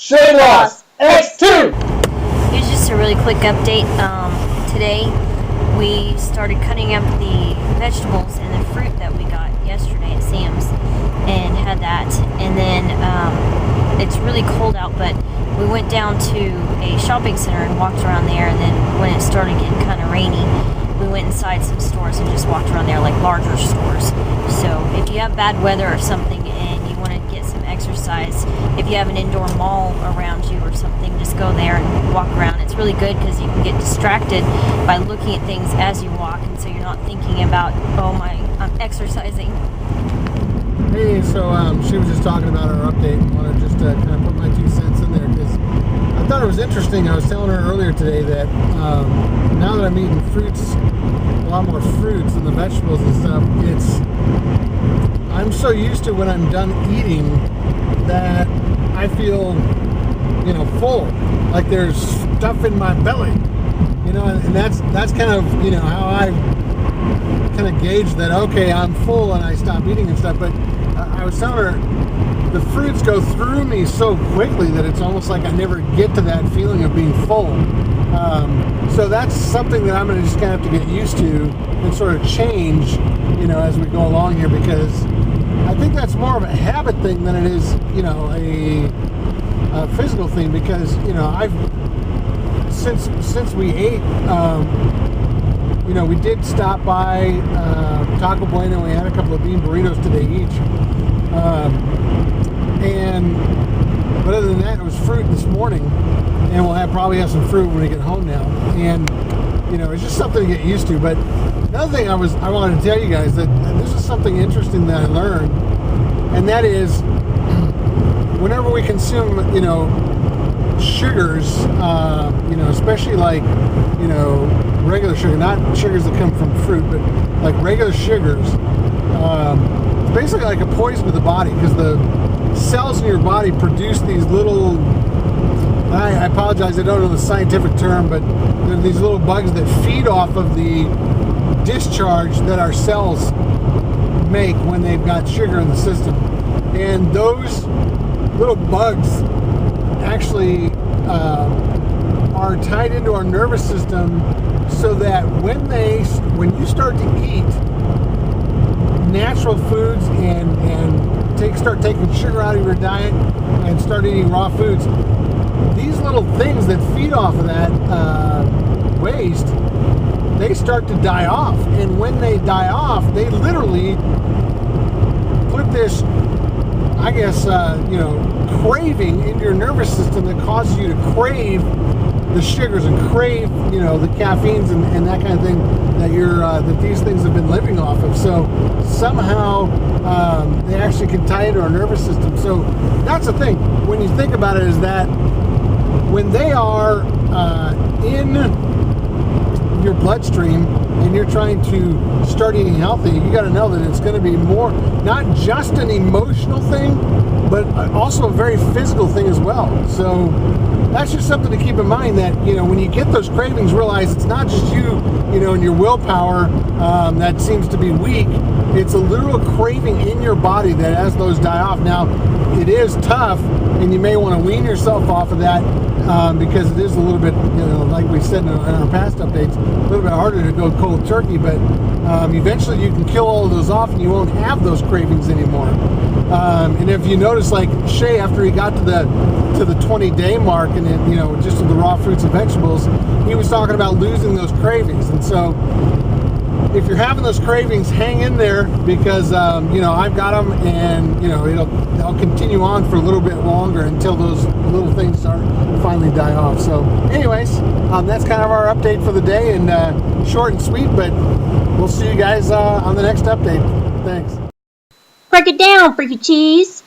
ShaylossX2! Here's just a really quick update. Today we started cutting up the vegetables and the fruit that we got yesterday at Sam's and had that. And then it's really cold out, but we went down to a shopping center and walked around there. And then when it started getting kind of rainy, we went inside some stores and just walked around there, like larger stores. So if you have bad weather or something and you want to get some exercise, if you have an indoor mall around you or something, just go there and walk around. It's really good because you can get distracted by looking at things as you walk, and so you're not thinking about, oh my, I'm exercising. Hey, so she was just talking about our update. I want to just kind of put my 2 cents in there because I thought it was interesting. I was telling her earlier today that now that I'm eating fruits, a lot more fruits and the vegetables and stuff, I'm so used to when I'm done eating that I feel, full, like there's stuff in my belly, and that's kind of, how I kind of gauge that, okay, I'm full and I stop eating and stuff. But I was telling her the fruits go through me so quickly that it's almost like I never get to that feeling of being full. So that's something that I'm going to just kind of have to get used to and sort of change, as we go along here, because I think that's more of a habit thing than it is, a physical thing. Because I've since we ate, we did stop by Taco Bueno. We had a couple of bean burritos today each, but other than that, it was fruit this morning, and we'll probably have some fruit when we get home now. And it's just something to get used to. But another thing I wanted to tell you guys that this is something interesting that I learned, and that is whenever we consume, sugars, especially like, regular sugar, not sugars that come from fruit, but like regular sugars, it's basically like a poison to the body, because the cells in your body produce these little, I apologize, I don't know the scientific term, but they're these little bugs that feed off of the discharge that our cells make when they've got sugar in the system. And those little bugs actually are tied into our nervous system, so that when you start to eat natural foods and start taking sugar out of your diet and start eating raw foods, these little things that feed off of that waste, they start to die off. And when they die off, they literally put this, I guess, craving in your nervous system that causes you to crave the sugars and crave, the caffeines and that kind of thing that these things have been living off of. So somehow they actually can tie into our nervous system. So that's the thing. When you think about it, is that when they are in your bloodstream and you're trying to start eating healthy, you got to know that it's going to be more, not just an emotional thing, but also a very physical thing as well. So that's just something to keep in mind, that when you get those cravings, realize it's not just you, and your willpower that seems to be weak. It's a literal craving in your body that, as those die off, now it is tough, and you may want to wean yourself off of that, because it is a little bit, like we said in our past updates, a little bit harder to go cold turkey, but eventually you can kill all of those off and you won't have those cravings anymore. And if you notice, like Shay, after he got to the 20-day mark, and just with the raw fruits and vegetables, he was talking about losing those cravings. And so if you're having those cravings, hang in there, because I've got them, and they'll continue on for a little bit longer until those little things start finally die off. So anyways, that's kind of our update for the day, and short and sweet, but we'll see you guys on the next update. Thanks. Break it down, freaky cheese.